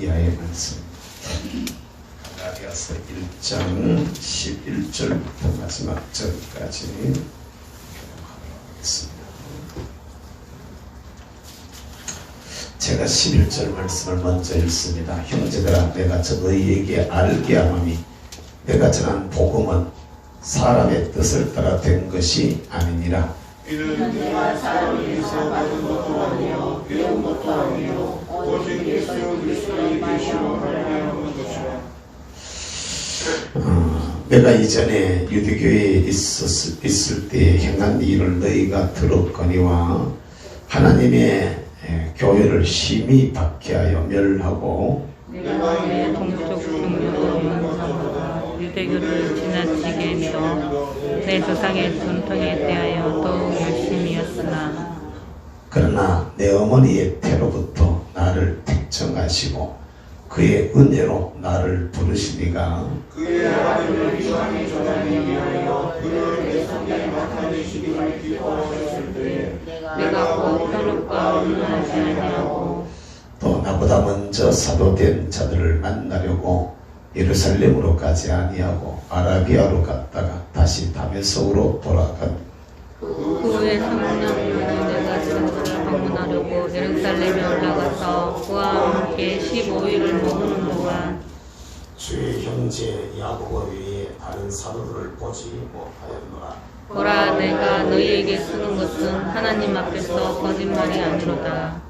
이하의 말씀 갈라디아서 1장 11절부터 마지막 절까지 하도록 하겠습니다. 제가 11절 말씀을 먼저 읽습니다. 형제들아, 내가 저 너희에게 알게 하노니 내가 전한 복음은 사람의 뜻을 따라 된 것이 아니니라. 이는 내가 사람에게서 받은 것도 아니요 배운 것도 아니요 오직 예수 그리스도의 계시로 말미암은 것이라. 내가 이전에 유대교회에 있을 때 행한 일을 너희가 들었거니와 하나님의 교회를 심히 박해하여 멸하고 내가 내 동쪽 중요한 원사보다 유대교를 지나치게 믿어 내 조상의 전통에 대하여 더욱 열심이었으나 그러나 내 어머니의 태로부터 나를 택정하시고 그의 은혜로 나를 부르시니가 그의 아들을 이방에 전하기 위하여 그를 내 손에 나타내시기를 기뻐하셨을 때 내가 곧 혈육과 의논하지 아니하고 또 나보다 먼저 사도된 자들을 만나려고 예루살렘으로 가지 아니하고 아라비아로 갔다가 다시 다메섹으로 돌아간 그 후에 3년간은 내가 지금들을 방문하려고 예루살렘에 올라가서 그와 함께 15일을 머무는 동안 주의 형제 야고보 외에 다른 사도들을 보지 못하였노라. 보라, 내가 너희에게 쓰는 것은 하나님 앞에서 거짓말이 아니로다.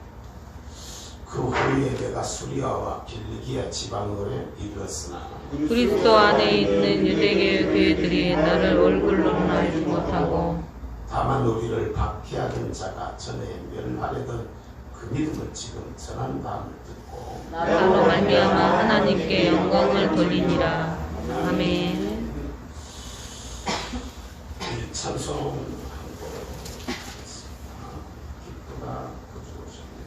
그 후에 내가 수리아와 길리기아 지방으로 이르렀으나 그리스도 안에 있는 유대교 교회들이 나를 얼굴로는 알지 못하고 다만 우리를 박해하던 자가 전에 멸하려던 그 믿음을 지금 전한다함을 듣고 나로 말미암아 하나님께 영광을 돌리니라. 아멘. 찬송 한 곡 하겠습니다. 기쁘다 구주오셨네.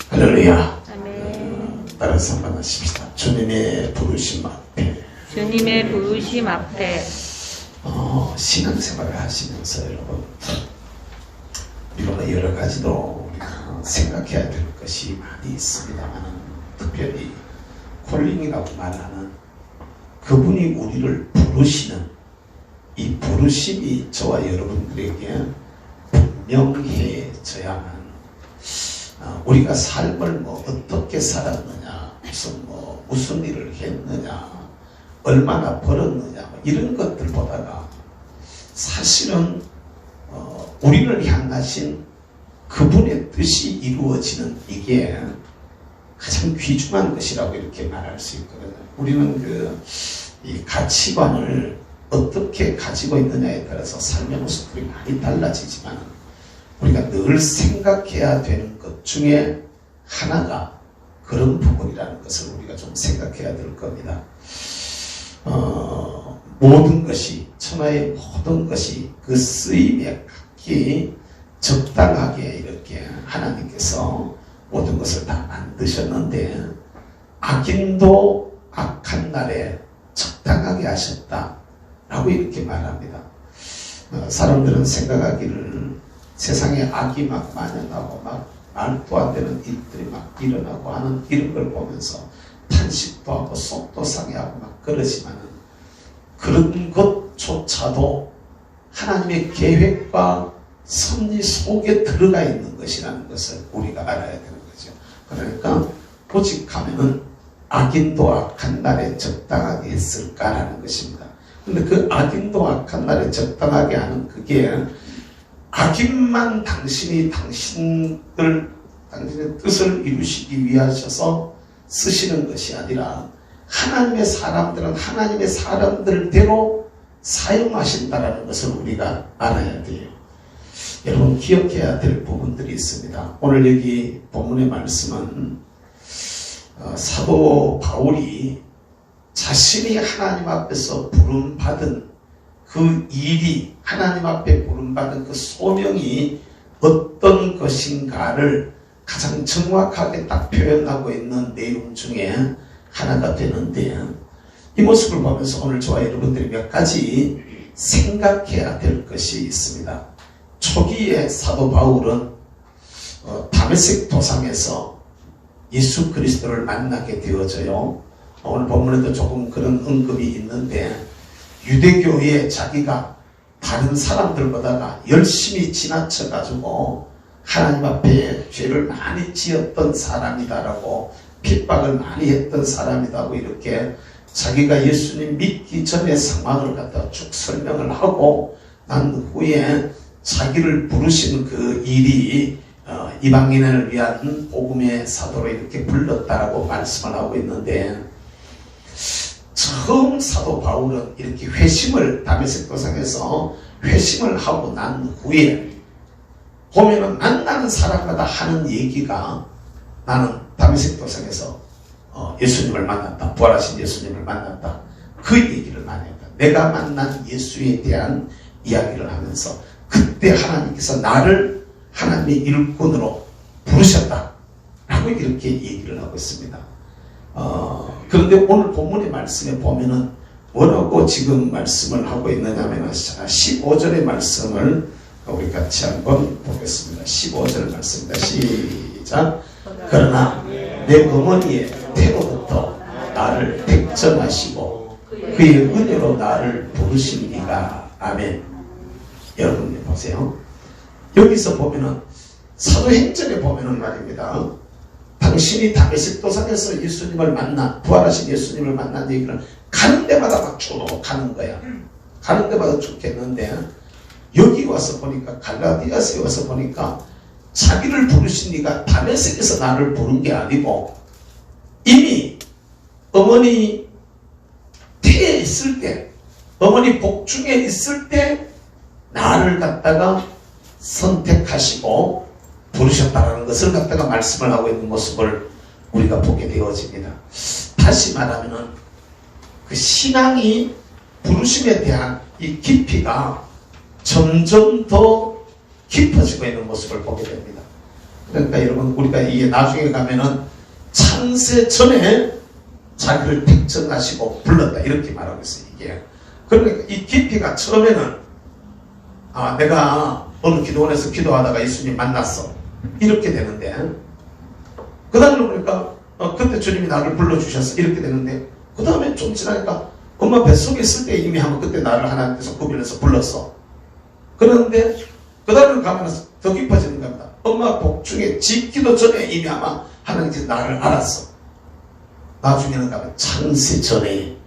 할렐루야. 따라서 한번 하십시다. 주님의 부르심 앞에 주님의 부르심 앞에 신앙생활을 하시면서 여러분 우리가 여러 가지로 우리가 생각해야 될 것이 많이 있습니다만 특별히 콜링이라고 말하는 그분이 우리를 부르시는 이 부르심이 저와 여러분들에게 분명해져야만 우리가 삶을 어떻게 살았느냐, 무슨 일을 했느냐, 얼마나 벌었느냐 이런 것들보다가 사실은 우리를 향하신 그분의 뜻이 이루어지는 이게 가장 귀중한 것이라고 이렇게 말할 수 있거든요. 우리는 이 가치관을 어떻게 가지고 있느냐에 따라서 삶의 모습들이 많이 달라지지만 우리가 늘 생각해야 되는 것 중에 하나가 그런 부분이라는 것을 우리가 좀 생각해야 될 겁니다. 모든 것이, 천하의 모든 것이 그 쓰임에 각기 적당하게 이렇게 하나님께서 모든 것을 다 만드셨는데 악인도 악한 날에 적당하게 하셨다라고 이렇게 말합니다. 사람들은 생각하기를 세상에 악이 막 만연하고 막 말도 안 되는 일들이 막 일어나고 하는 이런 걸 보면서 탄식도 하고 속도 상해하고 막 그러지만은 그런 것조차도 하나님의 계획과 섭리 속에 들어가 있는 것이라는 것을 우리가 알아야 되는 거죠. 그러니까 오직 하면은 악인도 악한 날에 적당하게 했을까라는 것입니다. 근데 그 악인도 악한 날에 적당하게 하는 그게 악인만 당신의 뜻을 이루시기 위하셔서 쓰시는 것이 아니라 하나님의 사람들은 하나님의 사람들대로 사용하신다라는 것을 우리가 알아야 돼요. 여러분 기억해야 될 부분들이 있습니다. 오늘 여기 본문의 말씀은 사도 바울이 자신이 하나님 앞에서 부름받은 그 일이, 하나님 앞에 부름받은 그 소명이 어떤 것인가를 가장 정확하게 딱 표현하고 있는 내용 중에 하나가 되는데, 이 모습을 보면서 오늘 저와 여러분들이 몇 가지 생각해야 될 것이 있습니다. 초기에 사도 바울은 다메섹 도상에서 예수 그리스도를 만나게 되어져요. 오늘 본문에도 조금 그런 언급이 있는데, 유대교에 자기가 다른 사람들보다가 열심히 지나쳐가지고 하나님 앞에 죄를 많이 지었던 사람이다라고, 핍박을 많이 했던 사람이다고 이렇게 자기가 예수님 믿기 전의 상황을 갖다 쭉 설명을 하고 난 후에 자기를 부르신 그 일이 이방인을 위한 복음의 사도로 이렇게 불렀다라고 말씀을 하고 있는데, 처음 사도 바울은 이렇게 회심을, 다메섹 도상에서 회심을 하고 난 후에 보면은 만나는 사람마다 하는 얘기가, 나는 다메섹 도상에서 예수님을 만났다, 부활하신 예수님을 만났다, 그 얘기를 많이 했다. 내가 만난 예수에 대한 이야기를 하면서 그때 하나님께서 나를 하나님의 일꾼으로 부르셨다 라고 이렇게 얘기를 하고 있습니다. 그런데 오늘 본문의 말씀에 보면은 뭐라고 지금 말씀을 하고 있느냐면 15절의 말씀을 우리 같이 한번 보겠습니다. 15절 말씀입니다. 시작. 그러나 내 어머니의 태로부터 나를 택정하시고 그의 은혜로 나를 부르신 이가. 아멘. 여러분 보세요. 여기서 보면은 사도행전에 보면은 말입니다. 당신이 다메섹 도상에서 예수님을 만나, 부활하신 예수님을 만난 얘기를 가는 데마다 막 쭉 가는 거야. 가는 데마다 쭉 했는데, 여기 와서 보니까, 갈라디아서에 와서 보니까 자기를 부르신 이가 다메섹에서 나를 부른 게 아니고 이미 어머니 태에 있을 때, 어머니 복중에 있을 때 나를 갖다가 선택하시고 부르셨다라는 것을 갖다가 말씀을 하고 있는 모습을 우리가 보게 되어집니다. 다시 말하면은 그 신앙이, 부르심에 대한 이 깊이가 점점 더 깊어지고 있는 모습을 보게 됩니다. 그러니까 여러분, 우리가 이게 나중에 가면은 창세 전에 자기를 택정하시고 불렀다 이렇게 말하고 있어요. 이게 그러니까 이 깊이가 처음에는 내가 어느 기도원에서 기도하다가 예수님 만났어 이렇게 되는데, 그 다음에 보니까 그때 주님이 나를 불러주셨어 이렇게 되는데, 그 다음에 좀 지나니까 엄마 뱃속에 있을 때 이미 하면 그때 나를 하나님께서 구별해서 불렀어. 그런데 그 다음에 가면 더 깊어지는 겁니다. 엄마 복중에 짓기도 전에 이미 아마 하나님께서 나를 알았어. 나중에는 가면 창세 전에,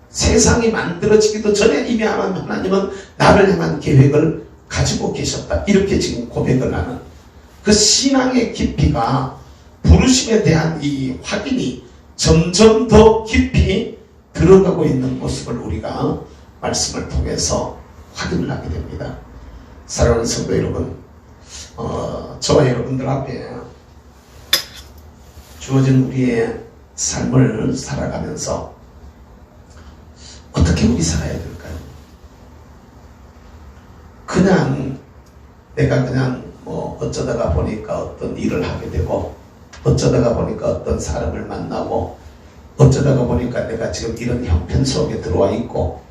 세상이 만들어지기도 전에 이미 아마 하나님은 나를 향한 계획을 가지고 계셨다. 이렇게 지금 고백을 하는, 그 신앙의 깊이가 부르심에 대한 이 확인이 점점 더 깊이 들어가고 있는 모습을 우리가 말씀을 통해서 확인을 하게 됩니다. 사랑하는 성도 여러분, 저와 여러분들 앞에 주어진 우리의 삶을 살아가면서 어떻게 우리 살아야 될까요? 그냥 내가 그냥 뭐 어쩌다가 보니까 어떤 일을 하게 되고, 어쩌다가 보니까 어떤 사람을 만나고, 어쩌다가 보니까 내가 지금 이런 형편 속에 들어와 있고,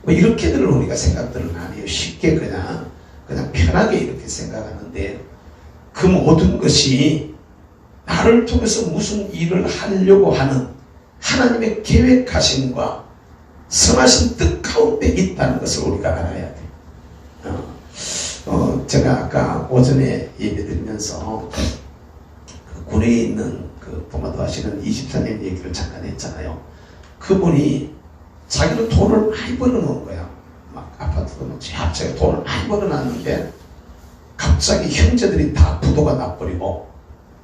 뭐 이렇게들 우리가 생각들을 안 해요. 쉽게 그냥 편하게 이렇게 생각하는데, 그 모든 것이 나를 통해서 무슨 일을 하려고 하는 하나님의 계획하심과 선하신 뜻 가운데 있다는 것을 우리가 알아야 돼요. 제가 아까 오전에 예배드리면서 그 군에 있는 그 도마도 하시는 24년 얘기를 잠깐 했잖아요. 그분이 자기는 돈을 많이 벌어놓은 거야. 막 아파트도 막 갑자기 돈을 많이 벌어놨는데 갑자기 형제들이 다 부도가 나버리고,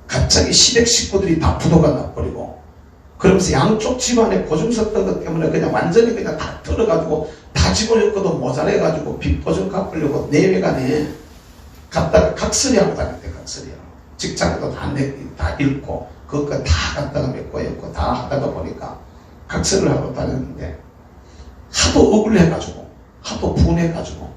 갑자기 시댁 식구들이 다 부도가 나버리고, 그러면서 양쪽 집안에 보증 섰던 것 때문에 그냥 완전히 그냥 다 털어가지고 다 집어넣고도 모자라가지고 빚 보증 갚으려고 내외간에 갔다가 각설이하고 다녔대. 각설이하고 직장도 다 잃고 그것까지 다 갖다가 메꿔 했고 다 하다가 보니까 각설을 하고 다녔는데, 하도 억울해가지고 하도 분해가지고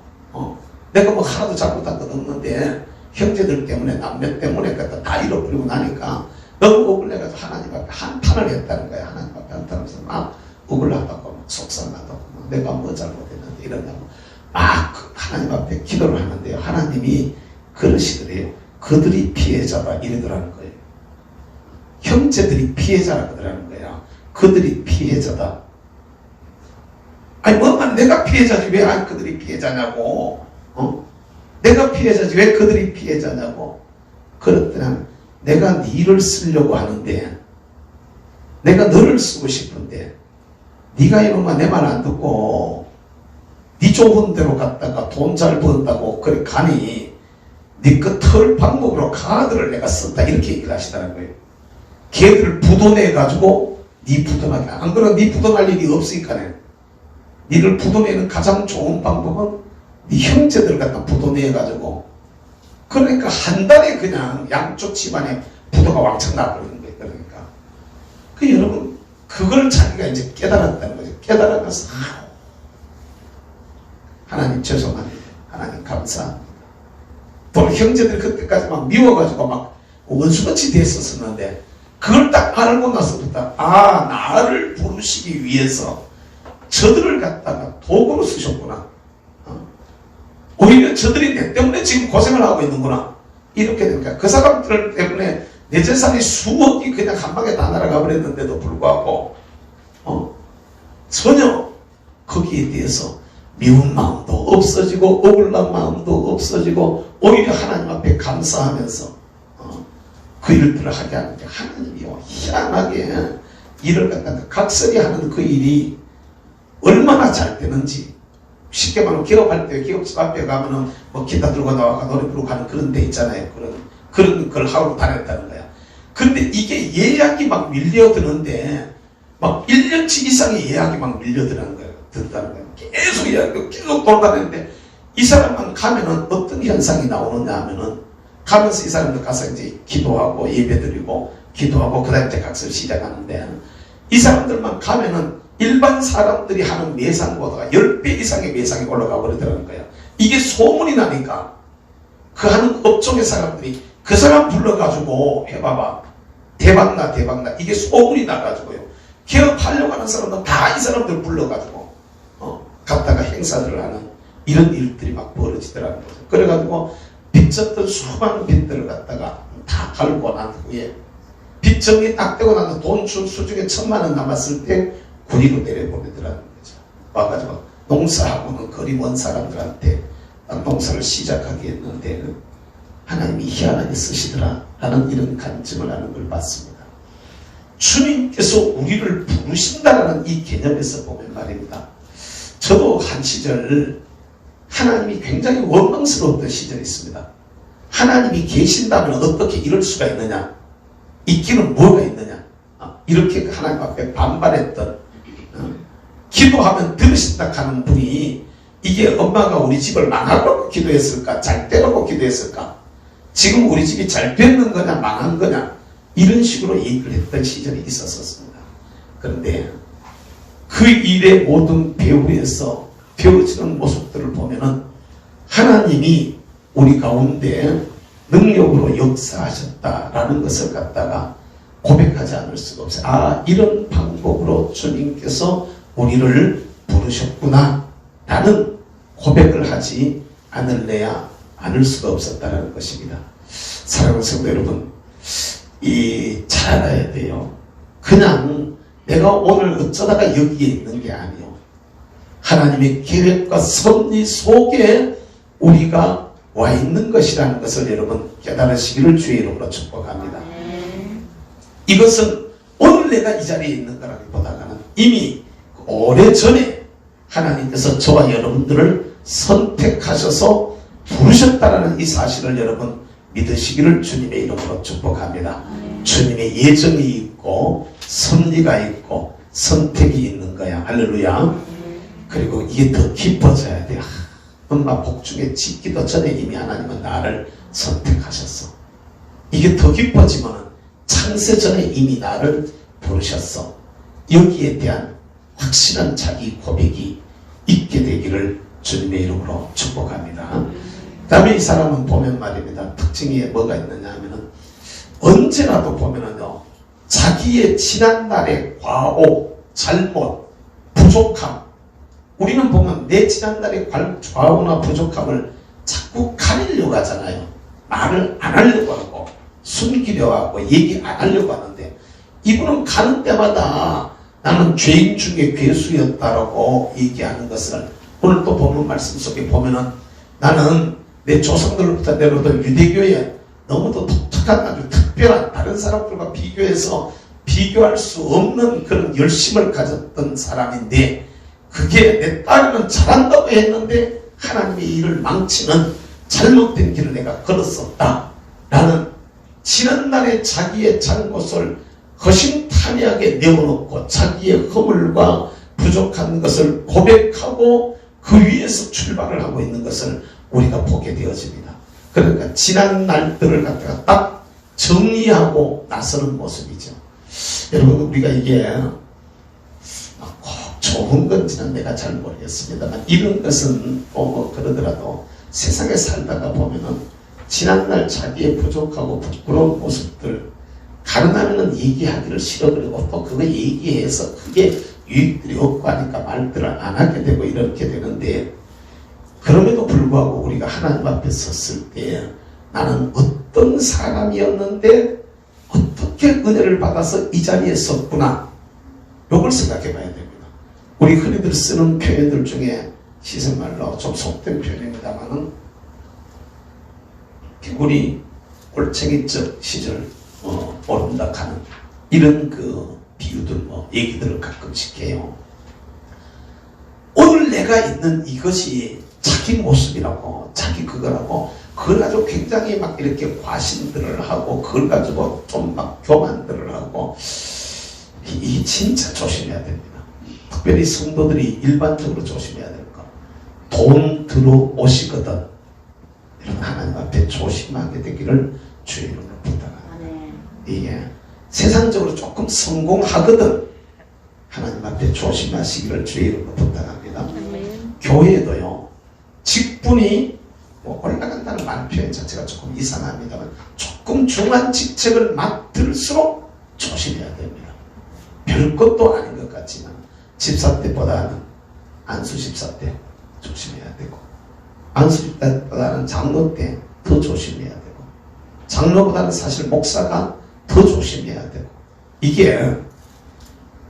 내가 뭐 하나도 잘못한 건 없는데 형제들 때문에 남매 때문에 다 잃어버리고 나니까 너무 억울해가지고 하나님 앞에 한탄을 했다는 거야. 하나님 앞에 한탄하면서 막 억울하다고 막 속상하다고 막 내가 뭐 잘못했는데 이러냐고 막 하나님 앞에 기도를 하는데요. 하나님이 그러시더래요. 그들이 피해자다 이러더라는 거예요. 형제들이 피해자라는 거야. 그들이 피해자다. 아니 뭐만 내가 피해자지 왜 그들이 피해자냐고. 내가 피해자지 왜 그들이 피해자냐고. 그렇더라면 내가 니를 쓰려고 하는데, 내가 너를 쓰고 싶은데 네가 이놈아 내 말 안 듣고 네 좋은 데로 갔다가 돈 잘 번다고 그래 가니 네 그 털 방법으로 가들을 내가 썼다 이렇게 얘기를 하시다는 거예요. 걔들을 부도내가지고 네 부도나게, 안 그러면 네 부도날 일이 없으니까네. 니를 부도내는 가장 좋은 방법은 네 형제들 갖다 부도내가지고, 그러니까 한 달에 그냥 양쪽 집안에 부도가 왕창 나버리는 거예요. 그러니까 그 여러분 그걸 자기가 이제 깨달았다는 거죠. 깨달아서 하나님 죄송합니다. 하나님 감사합니다. 또 형제들 그때까지 막 미워가지고 막 원수같이 됐었었는데 그걸 딱 알고 나서부터 나를 부르시기 위해서 저들을 갖다가 도구로 쓰셨구나. 오히려 저들이 내 때문에 지금 고생을 하고 있는구나. 이렇게 되니까 그 사람들 때문에 내 재산이 수억이 그냥 한 방에 다 날아가 버렸는데도 불구하고 전혀 거기에 대해서 미운 마음도 없어지고 억울한 마음도 없어지고 오히려 하나님 앞에 감사하면서 그 일들을 하게 하는데, 하나님이요 희한하게 일을 갖다가 각설이 하는 그 일이 얼마나 잘 되는지. 쉽게 말하면 기업할 때 기업집 앞에 가면은 뭐 기타 들고 나와가 노래 부르고 가는 그런 데 있잖아요. 그런 걸 하고 다녔다는 거야. 그런데 이게 예약이 막 밀려드는데 막 1년치 이상의 예약이 막 밀려드는 거예요. 든다는 거예요. 계속 예약이 계속 돌아다니는데 이 사람만 가면은 어떤 현상이 나오느냐 하면은, 가면서 이 사람들 가서 이제 기도하고 예배드리고 기도하고 그 다음에 이제 각설 시작하는데, 이 사람들만 가면은 일반 사람들이 하는 매상보다 10배 이상의 매상이 올라가 버리더라는 거예요. 이게 소문이 나니까 그 하는 업종의 사람들이 그 사람 불러가지고 해봐봐. 대박나 대박나. 이게 소문이 나가지고요. 개업하려고 하는 사람은 다 이 사람들 불러가지고 갔다가 행사들을 하는 이런 일들이 막 벌어지더라는 거죠. 그래가지고 빚졌던 수많은 빚들을 갖다가 다 갈고 난 후에 빚 정리 딱 되고 나서 돈 수중에 1,000만 원 남았을 때 군의로 내려보내더라는 거죠. 와가지고 농사하고는 거리 먼 사람들한테 농사를 시작하게 했는데 하나님이 희한하게 쓰시더라 라는 이런 간증을 하는 걸 봤습니다. 주님께서 우리를 부르신다라는 이 개념에서 보면 말입니다. 저도 한 시절 하나님이 굉장히 원망스러웠던 시절이 있습니다. 하나님이 계신다면 어떻게 이럴 수가 있느냐? 있기는 뭐가 있느냐? 이렇게 하나님 앞에 반발했던, 기도하면 들으신다 하는 분이 이게 엄마가 우리 집을 망하려고 기도했을까? 잘 되려고 기도했을까? 지금 우리 집이 잘 되는 거냐 망한 거냐? 이런 식으로 얘기를 했던 시절이 있었습니다. 그런데 그 일의 모든 배후에서 배워지는 모습들을 보면은 하나님이 우리 가운데 능력으로 역사하셨다라는 것을 갖다가 고백하지 않을 수가 없어요. 이런 방법으로 주님께서 우리를 부르셨구나 라는 고백을 하지 않을 수가 없었다는 것입니다. 사랑하는 성도 여러분, 잘 알아야 돼요. 그냥 내가 오늘 어쩌다가 여기에 있는 게 아니요. 하나님의 계획과 섭리 속에 우리가 와 있는 것이라는 것을 여러분 깨달으시기를 주의 이름으로 축복합니다. 이것은 오늘 내가 이 자리에 있는 거라기보다는 이미 오래전에 하나님께서 저와 여러분들을 선택하셔서 부르셨다라는 이 사실을 여러분 믿으시기를 주님의 이름으로 축복합니다. 주님의 예정이 있고 섭리가 있고 선택이 있는 거야. 할렐루야. 그리고 이게 더 깊어져야 돼. 엄마 복중에 짓기도 전에 이미 하나님은 나를 선택하셨어. 이게 더 깊어지면 창세 전에 이미 나를 부르셨어. 여기에 대한 확실한 자기 고백이 있게 되기를 주님의 이름으로 축복합니다. 다음에 이 사람은 보면 말입니다. 특징이 뭐가 있느냐 하면은 언제라도 보면은요, 자기의 지난날의 과오, 잘못, 부족함, 우리는 보면 내 지난날의 과오나 부족함을 자꾸 가리려고 하잖아요. 말을 안 하려고 하고 숨기려고 하고 얘기 안 하려고 하는데, 이분은 가는 때마다 나는 죄인 중에 괴수였다라고 얘기하는 것을 오늘 또 본문 말씀 속에 보면은 나는 내 조상들로부터 내려오던 유대교에 너무도 독특한 아주 특별한 다른 사람들과 비교해서 비교할 수 없는 그런 열심을 가졌던 사람인데, 그게 내 딸은 잘한다고 했는데 하나님의 일을 망치는 잘못된 길을 내가 걸었었다 라는 지난날의 자기의 잘못을 허심탄회하게 내어놓고 자기의 허물과 부족한 것을 고백하고 그 위에서 출발을 하고 있는 것을 우리가 보게 되어집니다. 그러니까 지난 날들을 갖다가 딱 정리하고 나서는 모습이죠. 여러분, 우리가 이게 꼭 좋은 건지는 내가 잘 모르겠습니다만, 이런 것은 뭐 그러더라도 세상에 살다가 보면은 지난날 자기의 부족하고 부끄러운 모습들 가능하면은 얘기하기를 싫어그리고 또 그거 얘기해서 그게 유익들이 없고 하니까 말들을 안 하게 되고 이렇게 되는데, 그럼에도 불구하고 우리가 하나님 앞에 섰을 때 나는 어떤 사람이었는데 어떻게 은혜를 받아서 이 자리에 섰구나, 이걸 생각해 봐야 됩니다. 우리 흔히들 쓰는 표현들 중에 시샘말로 좀 속된 표현입니다만은 개구리 올챙이적 시절 오른다카는 이런 그 비유들 얘기들을 가끔씩 해요. 오늘 내가 있는 이것이 자기 모습이라고, 자기 그거라고, 그걸 가지고 굉장히 막 이렇게 과신들을 하고, 그걸 가지고 좀 막 교만들을 하고, 이 진짜 조심해야 됩니다. 특별히 성도들이 일반적으로 조심해야 될 것. 돈 들어오시거든 여러분 하나님 앞에 조심하게 되기를 주의 이름으로 부탁합니다. 이게 세상적으로 조금 성공하거든 하나님 앞에 조심하시기를 주의 이름으로 부탁합니다. 교회도요, 직분이 올라간다는 말 표현 자체가 조금 이상합니다만 조금 중한 직책을 맡을수록 조심해야 됩니다. 별것도 아닌 것 같지만 집사 때보다는 안수 집사 때 조심해야 되고, 안수 집사 때보다는 장로 때 더 조심해야 되고, 장로보다는 사실 목사가 더 조심해야 되고, 이게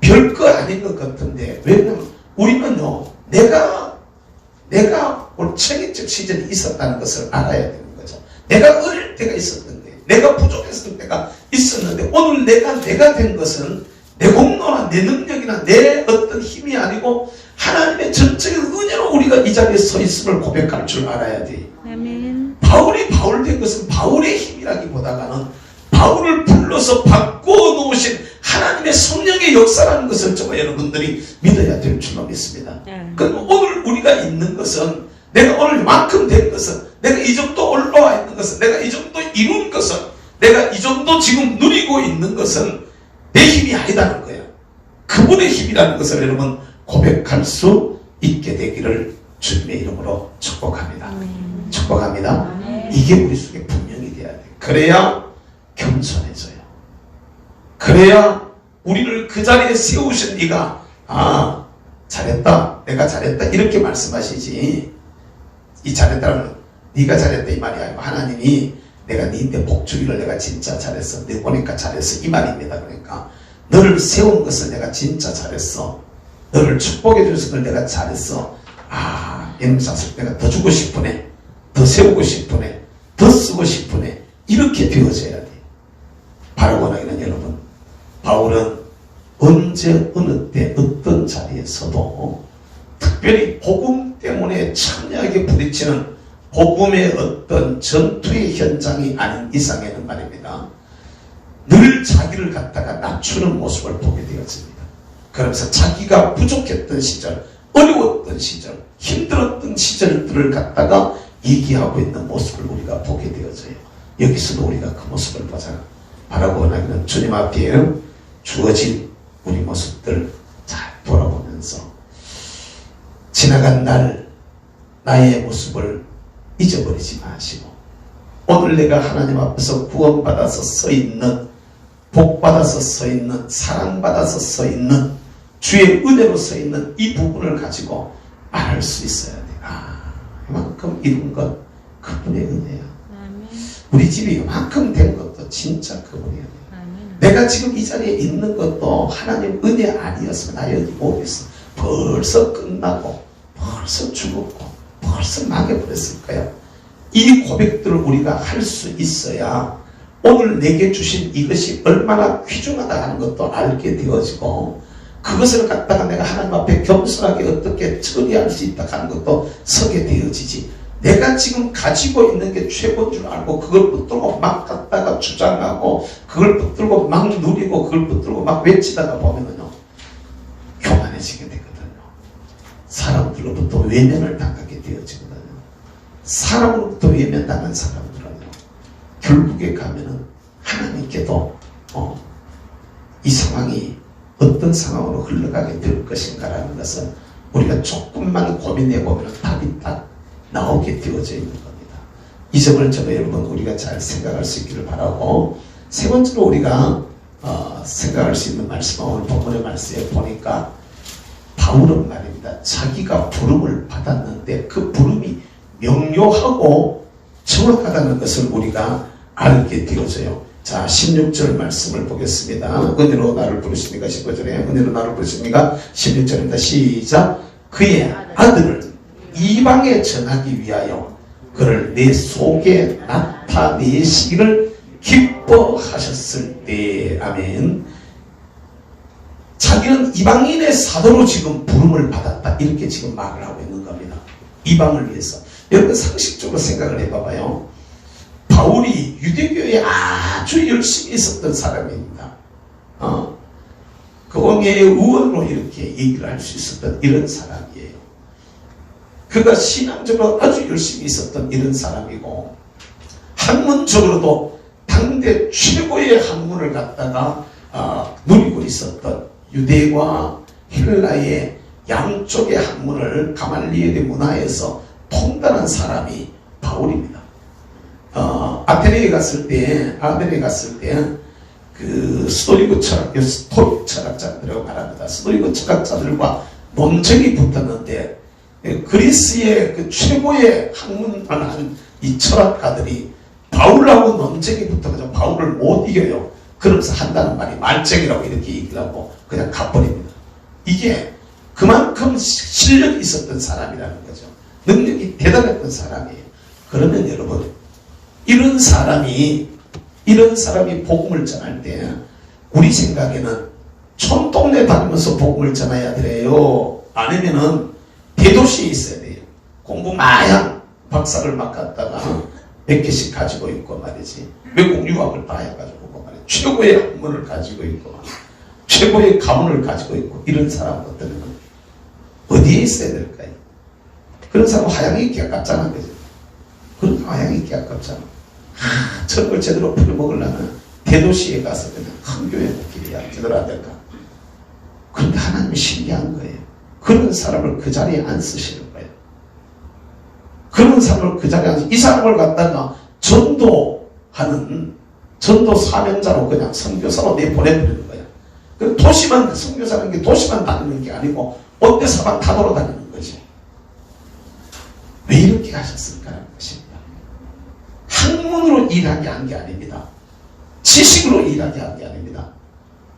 별거 아닌 것 같은데, 왜냐면 우리는요, 내가 올챙이적 시절이 있었다는 것을 알아야 되는 거죠. 내가 어릴 때가 있었는데, 내가 부족했을 때가 있었는데, 오늘 내가 된 것은 내 공로나 내 능력이나 내 어떤 힘이 아니고 하나님의 전적인 은혜로 우리가 이 자리에 서 있음을 고백할 줄 알아야 돼. 아멘. 바울이 바울 된 것은 바울의 힘이라기보다는 바울을 불러서 바꿔놓으신 하나님의 성령의 역사라는 것을 정말 여러분들이 믿어야 될 줄로 믿습니다. 그럼 오늘 우리가 있는 것은, 내가 오늘 만큼 된 것은, 내가 이 정도 올라와 있는 것은, 내가 이 정도 이룬 것은, 내가 이 정도 지금 누리고 있는 것은 내 힘이 아니다는 거예요. 그분의 힘이라는 것을 여러분 고백할 수 있게 되기를 주님의 이름으로 축복합니다. 축복합니다. 이게 우리 속에 분명히 돼야 돼요. 그래야 겸손해져요. 그래야 우리를 그 자리에 세우신 네가 잘했다, 내가 잘했다 이렇게 말씀하시지, 이 잘했다는 네가 잘했다 이 말이 아니고 하나님이 내가 네인데 복 주기를 내가 진짜 잘했어, 네 보니까 잘했어 이 말입니다. 그러니까 너를 세운 것을 내가 진짜 잘했어, 너를 축복해 줄 것을 내가 잘했어, 이런 사실 내가 더 주고 싶으네, 더 세우고 싶으네, 더 쓰고 싶으네, 이렇게 되어져야 돼. 바로 원하기는 여러분, 바울은 언제 어느 때 어떤 자리에서도 특별히 복음 때문에 참여하게 부딪히는 복음의 어떤 전투의 현장이 아닌 이상에는 말입니다, 늘 자기를 갖다가 낮추는 모습을 보게 되었습니다. 그러면서 자기가 부족했던 시절, 어려웠던 시절, 힘들었던 시절들을 갖다가 얘기하고 있는 모습을 우리가 보게 되어져요. 여기서도 우리가 그 모습을 보자. 바라고 원하기는 주님 앞에 주어진 우리 모습들 잘 돌아보면서 지나간 날 나의 모습을 잊어버리지 마시고, 오늘 내가 하나님 앞에서 구원받아서 서 있는, 복받아서 서 있는, 사랑받아서 서 있는, 주의 은혜로 서 있는 이 부분을 가지고 알 수 있어야 돼. 이만큼 이룬 것 그분의 은혜야. 우리 집이 이만큼 된 것도 진짜 그분의 은혜야. 내가 지금 이 자리에 있는 것도 하나님 은혜 아니었으면 나 여기 못 있어. 벌써 끝나고 벌써 죽었고 벌써 망해버렸을 거야. 이 고백들을 우리가 할 수 있어야 오늘 내게 주신 이것이 얼마나 귀중하다 하는 것도 알게 되어지고, 그것을 갖다가 내가 하나님 앞에 겸손하게 어떻게 처리할 수 있다 하는 것도 서게 되어지지. 내가 지금 가지고 있는 게 최고인 줄 알고 그걸 붙들고 막 갖다가 주장하고 그걸 붙들고 막 누리고 그걸 붙들고 막 외치다가 보면은요, 교만해지게 되거든요. 사람들로부터 외면을 당하게 되어지거든요. 사람으로부터 외면당한 사람들은요, 결국에 가면은 하나님께도 이 상황이 어떤 상황으로 흘러가게 될 것인가라는 것은 우리가 조금만 고민해보면 답이 딱 나오게 되어져 있는 겁니다. 이 점을 저도 여러분 우리가 잘 생각할 수 있기를 바라고, 세 번째로 우리가 생각할 수 있는 말씀은 오늘 본문의 말씀에 보니까 바울은 말입니다, 자기가 부름을 받았는데 그 부름이 명료하고 정확하다는 것을 우리가 알게 되어져요. 자, 16절 말씀을 보겠습니다. 은혜로 나를 부르십니까? 15절에 은혜로 나를 부르십니까? 16절입니다. 시작. 그의 아들을 이방에 전하기 위하여 그를 내 속에 나타내시기를 기뻐하셨을 때. 아멘. 자기는 이방인의 사도로 지금 부름을 받았다, 이렇게 지금 말을 하고 있는 겁니다. 이방을 위해서. 여러분 상식적으로 생각을 해봐봐요. 바울이 유대교에 아주 열심히 있었던 사람입니다. 그 왕의 의원으로 이렇게 얘기를 할 수 있었던 이런 사람이에요. 그가 신앙적으로 아주 열심히 있었던 이런 사람이고, 학문적으로도 당대 최고의 학문을 갖다가 누리고 있었던, 유대와 헬라의 양쪽의 학문을 가말리엘의 문화에서 통달한 사람이 바울입니다. 아테네에 갔을 때 그 스토이그 철학자들이라고 말합니다. 스토이그 철학자들과 논쟁이 붙었는데, 그리스의 그 최고의 학문을 한 이 철학가들이 바울하고 논쟁이 붙어가지고 바울을 못 이겨요. 그러면서 한다는 말이 말쟁이라고 이렇게 얘기를 하고 그냥 가버립니다. 이게 그만큼 실력이 있었던 사람이라는 거죠. 능력이 대단했던 사람이에요. 그러면 여러분, 이런 사람이 복음을 전할 때 우리 생각에는 촌동네 다니면서 복음을 전해야 돼요? 아니면은 대도시에 있어야 돼요? 공부 마냥 박사를 막 갖다가 몇 개씩 가지고 있고 말이지. 외국 유학을 다 해가지고 말이지. 최고의 학문을 가지고 있고 최고의 가문을 가지고 있고 이런 사람들은 어디에 있어야 될까요? 그런 사람은 화양이 있기 아깝잖아. 그죠? 그런 화양이 있기 아깝잖아. 저런 걸 제대로 풀어먹으려면 대도시에 가서 그냥 큰 교회 목길이야. 제대로 안 될까? 그런데 하나님이 신기한 거예요. 그런 사람을 그 자리에 안 쓰시는 거예요. 그런 사람을 그 자리에 안 쓰시는, 이 사람을 갖다가 전도하는 전도 사명자로 그냥 선교사로 내보내버리는 거야. 그 도시만, 선교사라는 게 도시만 다니는 게 아니고 온 데서만 다 돌아다니는 거지. 왜 이렇게 하셨을까라는 것입니다. 학문으로 일하게 한 게 아닙니다. 지식으로 일하게 한 게 아닙니다.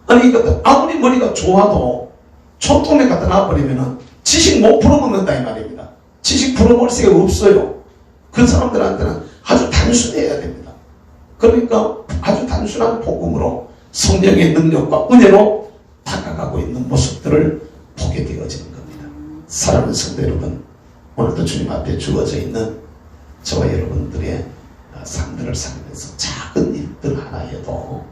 아니 이것도 아무리 머리가 좋아도 촌동네 갖다 놔버리면은 지식 못 풀어먹는다 이 말입니다. 지식 풀어먹을 수가 없어요. 그 사람들한테는 아주 단순해야 됩니다. 그러니까 아주 단순한 복음으로 성령의 능력과 은혜로 다가가고 있는 모습들을 보게 되어지는 겁니다. 사랑하는 성도 여러분, 오늘도 주님 앞에 주어져 있는 저와 여러분들의 삶들을 살면서 작은 일들 하나 해도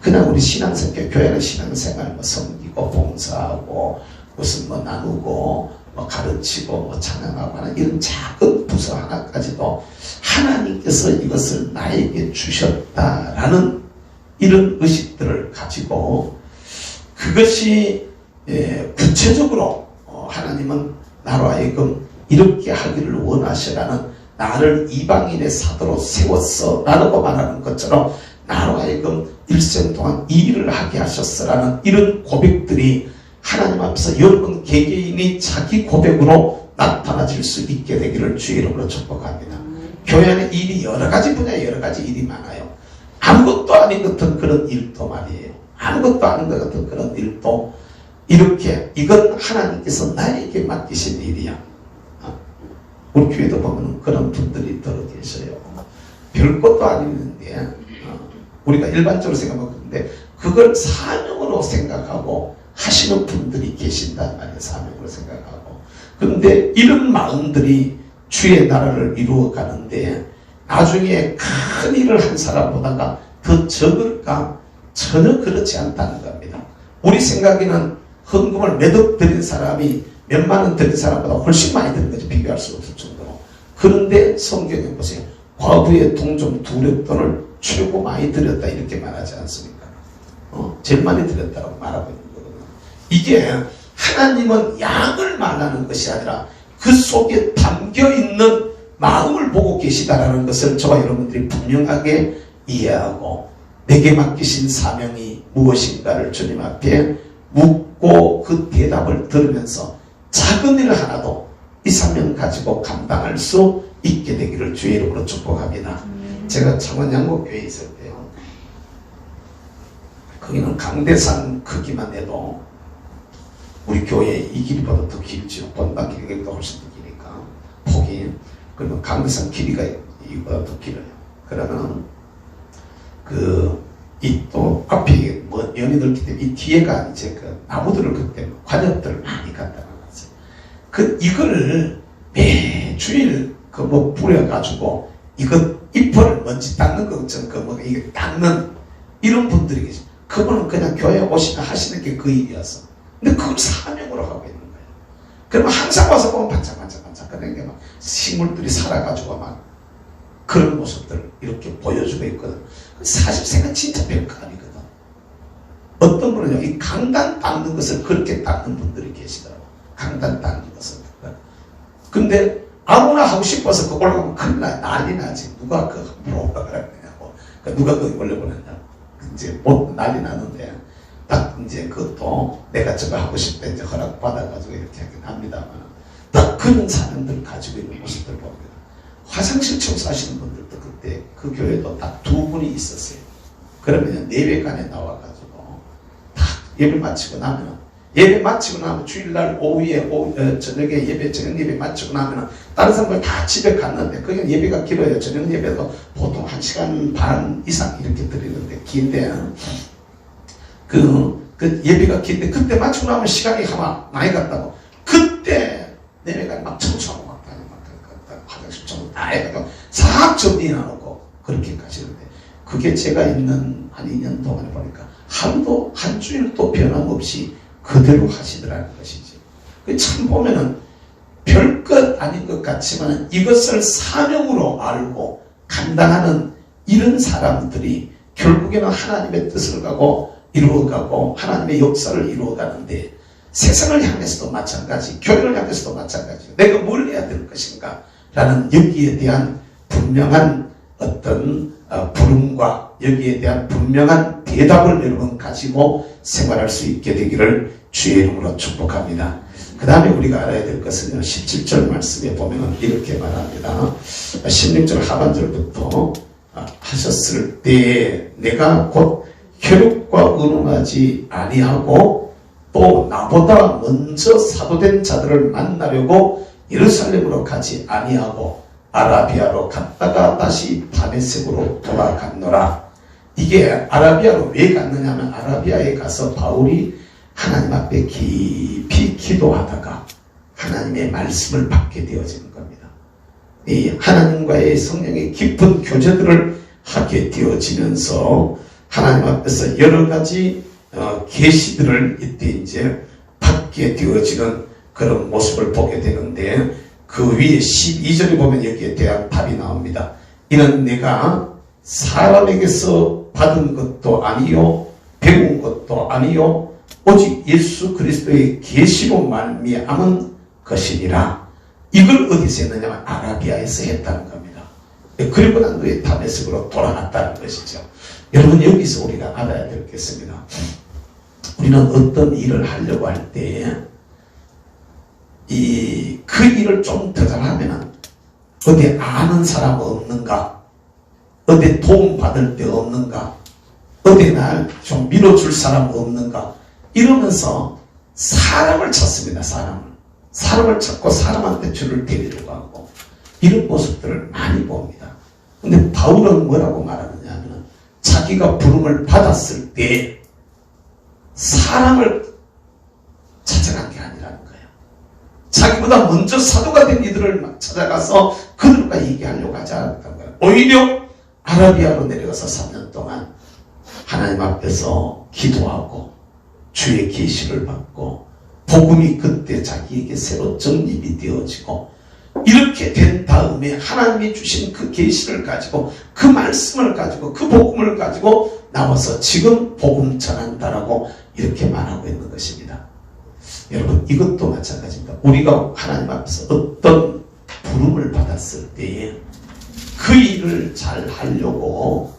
그냥 우리 신앙생활, 교회는 신앙생활 뭐 섬기고 봉사하고 무슨 뭐 나누고 뭐 가르치고 뭐 찬양하고 하는 이런 작은 부서 하나까지도 하나님께서 이것을 나에게 주셨다라는 이런 의식들을 가지고 그것이 구체적으로 하나님은 나로 하여금 이렇게 하기를 원하시라는 나를 이방인의 사도로 세웠어 라고 말하는 것처럼 나로 하여금 일생 동안 이 일을 하게 하셨어라는 이런 고백들이 하나님 앞에서 여러분 개개인이 자기 고백으로 나타나질 수 있게 되기를 주의 이름으로 축복합니다. 교회 안에 일이 여러 가지 분야에 여러 가지 일이 많아요. 아무것도 아닌 것 같은 그런 일도 말이에요. 아무것도 아닌 것 같은 그런 일도 이렇게 이건 하나님께서 나에게 맡기신 일이야. 우리 교회도 보면 그런 분들이 들어 계셔요. 별것도 아닌데 우리가 일반적으로 생각하는데 그걸 사명으로 생각하고 하시는 분들이 계신단 말이에요. 사명으로 생각하고. 그런데 이런 마음들이 주의 나라를 이루어 가는데 나중에 큰 일을 한 사람보다가 더 적을까? 전혀 그렇지 않다는 겁니다. 우리 생각에는 헌금을 몇 억 드린 사람이 몇만 원 드린 사람보다 훨씬 많이 드는 거죠. 비교할 수 없을 정도로. 그런데 성경에 보세요. 과부의 동종 두렵돈을 최고 많이 드렸다 이렇게 말하지 않습니까? 제일 많이 드렸다고 말하고 있는 거거든요. 이게 하나님은 양을 말하는 것이 아니라 그 속에 담겨있는 마음을 보고 계시다라는 것을 저와 여러분들이 분명하게 이해하고 내게 맡기신 사명이 무엇인가를 주님 앞에 묻고 그 대답을 들으면서 작은 일 하나도 이 사명 가지고 감당할 수 있게 되기를 주의 이름으로 축복합니다. 제가 창원 양곡교회에 있을 때요. 거기는 강대산 크기만 해도 우리 교회 이 길이보다 더 길죠. 본당 길이가 훨씬 더 기니까 폭이. 그리고 강대산 길이가 이보다 더 길어요. 그러면 이 또 앞에 뭐 연이 넓기 때문에 이 뒤에가 이제 그 나무들을 그때 관엽들을 많이 갖다 놨어요. 이걸 매주일 뭐 뿌려가지고 이거 잎을 먼지 닦는 것처럼 뭐 이게 닦는 이런 분들이 계세요. 그분은 그냥 교회 오시면 하시는 게 그 일이었어. 근데 그걸 사명으로 하고 있는 거예요. 그러면 항상 와서 보면 반짝반짝반짝 그런 게 막 식물들이 살아가지고 막 그런 모습들을 이렇게 보여주고 있거든. 사실 생각 진짜 별거 아니거든. 어떤 분은요, 이 강단 닦는 것을 그렇게 닦는 분들이 계시더라고. 강단 닦는 것을. 근데 아무나 하고 싶어서 그걸 하면 큰일 나, 난리 나지. 누가 물어보라 그랬냐고. 누가 거기 올려보냈냐고. 이제 난리 나는데, 딱 이제 그것도 내가 저거 하고 싶다 이제 허락받아가지고 이렇게 하긴 합니다만, 딱 그런 사람들 가지고 있는 모습들 봅니다. 화장실 청소하시는 분들도 그때 그 교회도 딱 2분이 있었어요. 그러면 예배관에 나와가지고 딱 예배 마치고 나면 주일날 오후에 저녁에 저녁 예배 마치고 나면 다른 사람들 다 집에 갔는데 그게 예배가 길어요. 저녁 예배도 보통 1시간 반 이상 이렇게 드리는데 긴데 그 예배가 긴데 그때 마치고 나면 시간이 많이 갔다고 그때 예배관에 막 청소하고 화장실 청소 다 해가지고 막 정리해놓고 그렇게 가시는데, 그게 제가 있는 한 2년 동안에 보니까 하루도 한 주일도 변함없이 그대로 하시더라는 것이지. 참 보면은 별것 아닌 것 같지만 이것을 사명으로 알고 감당하는 이런 사람들이 결국에는 하나님의 뜻을 이루어가고 하나님의 역사를 이루어가는데, 세상을 향해서도 마찬가지, 교회를 향해서도 마찬가지, 내가 뭘 해야 될 것인가 라는 여기에 대한 분명한 어떤 부름과 여기에 대한 분명한 대답을 여러분 가지고 생활할 수 있게 되기를 주의 이름으로 축복합니다. 그 다음에 우리가 알아야 될 것은요, 17절 말씀에 보면 이렇게 말합니다. 16절 하반절부터 하셨을 때 내가 곧 혈육과 의논하지 아니하고 또 나보다 먼저 사도된 자들을 만나려고 예루살렘으로 가지 아니하고 아라비아로 갔다가 다시 다메섹으로 돌아갔노라. 이게 아라비아로 왜 갔느냐면, 아라비아에 가서 바울이 하나님 앞에 깊이 기도하다가 하나님의 말씀을 받게 되어지는 겁니다. 이 하나님과의 성령의 깊은 교제들을 하게 되어지면서 하나님 앞에서 여러 가지 계시들을 이때 이제 받게 되어지는 그런 모습을 보게 되는데, 그 위에 12절에 보면 여기에 대한 답이 나옵니다. 이는 내가 사람에게서 받은 것도 아니요 배운 것도 아니요 오직 예수 그리스도의 계시로 말미암은 것이니라. 이걸 어디서 했느냐면 아라비아에서 했다는 겁니다. 그리고 난 후에 다메섹으로 돌아갔다는 것이죠. 여러분, 여기서 우리가 알아야 될 게 있습니다. 우리는 어떤 일을 하려고 할 때 그 일을 좀 더 잘하면 어디 아는 사람 없는가, 어디 도움 받을 데 없는가, 어디 날 좀 밀어줄 사람 없는가, 이러면서 사람을 찾습니다. 사람을 찾고 사람한테 줄을 데리려고 하고, 이런 모습들을 많이 봅니다. 근데 바울은 뭐라고 말하느냐 하면, 자기가 부름을 받았을 때 사람을 찾아간 게 아니라는 거예요. 자기보다 먼저 사도가 된 이들을 찾아가서 그들과 얘기하려고 하지 않았던 거예요. 오히려 아라비아로 내려가서 3년 동안 하나님 앞에서 기도하고 주의 계시를 받고 복음이 그때 자기에게 새로 정립이 되어지고, 이렇게 된 다음에 하나님이 주신 그 계시를 가지고, 그 말씀을 가지고, 그 복음을 가지고 나와서 지금 복음 전한다라고 이렇게 말하고 있는 것입니다. 여러분, 이것도 마찬가지입니다. 우리가 하나님 앞에서 어떤 부름을 받았을 때에 그 일을 잘 하려고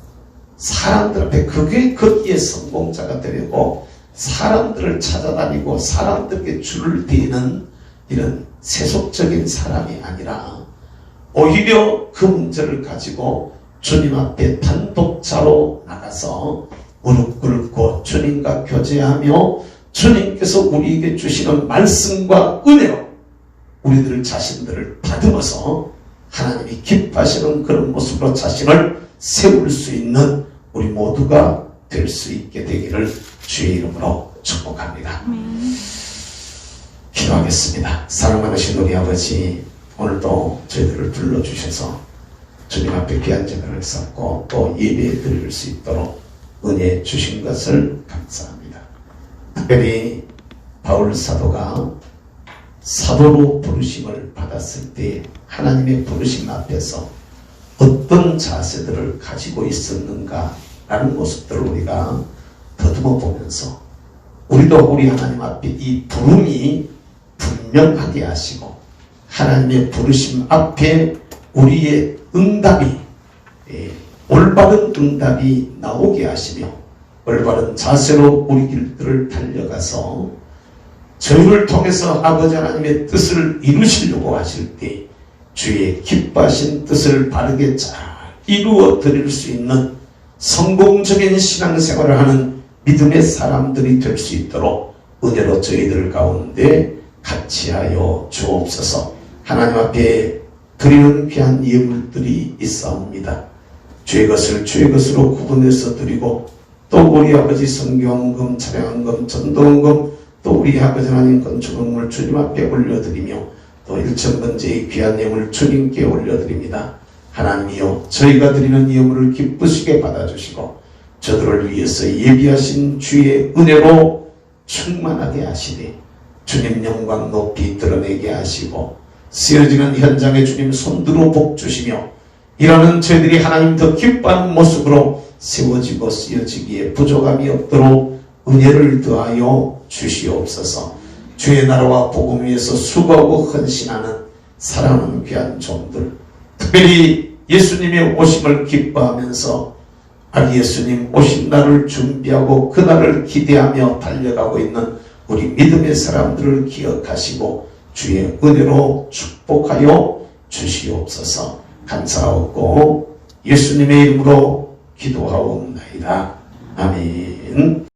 사람들 앞에 그게 거기에 성공자가 되려고 사람들을 찾아다니고 사람들에게 줄을 대는 이런 세속적인 사람이 아니라, 오히려 그 문제를 가지고 주님 앞에 단독자로 나가서 무릎 꿇고 주님과 교제하며 주님께서 우리에게 주시는 말씀과 은혜로 우리들 자신들을 다듬어서 하나님이 기뻐하시는 그런 모습으로 자신을 세울 수 있는 우리 모두가 될 수 있게 되기를 주의 이름으로 축복합니다. 기도하겠습니다. 사랑 많으신 우리 아버지, 오늘도 저희들을 불러주셔서 주님 앞에 귀한 제단을 쌓고 또 예배 드릴 수 있도록 은혜 주신 것을 감사합니다. 특별히 바울 사도가 사도로 부르심을 받았을 때 하나님의 부르심 앞에서 어떤 자세들을 가지고 있었는가라는 모습들을 우리가 더듬어 보면서, 우리도 우리 하나님 앞에 이 부름이 분명하게 하시고 하나님의 부르심 앞에 우리의 응답이, 올바른 응답이 나오게 하시며 올바른 자세로 우리 길들을 달려가서 저희를 통해서 아버지 하나님의 뜻을 이루시려고 하실 때 주의 기뻐하신 뜻을 바르게 잘 이루어 드릴 수 있는 성공적인 신앙생활을 하는 믿음의 사람들이 될 수 있도록 은혜로 저희들 가운데 같이 하여 주옵소서. 하나님 앞에 드리는 귀한 예물들이 있사옵니다. 주의 것을 주의 것으로 구분해서 드리고, 또 우리 아버지 성경금, 차량금, 전도금, 또 우리 아버지 하나님 건축금을 주님 앞에 올려드리며 또 1,000번째의 귀한 예물 주님께 올려드립니다. 하나님이여 저희가 드리는 예물을 기쁘시게 받아주시고 저들을 위해서 예비하신 주의 은혜로 충만하게 하시되 주님 영광 높이 드러내게 하시고 쓰여지는 현장에 주님 손들어 복 주시며 일하는 저희들이 하나님 더 기뻐하는 모습으로 세워지고 쓰여지기에 부족함이 없도록 은혜를 더하여 주시옵소서. 주의 나라와 복음 위에서 수고하고 헌신하는 사랑하는 귀한 종들, 특별히 예수님의 오심을 기뻐하면서 아기 예수님 오신 날을 준비하고 그 날을 기대하며 달려가고 있는 우리 믿음의 사람들을 기억하시고 주의 은혜로 축복하여 주시옵소서. 감사하고 예수님의 이름으로 기도하옵나이다. 아멘.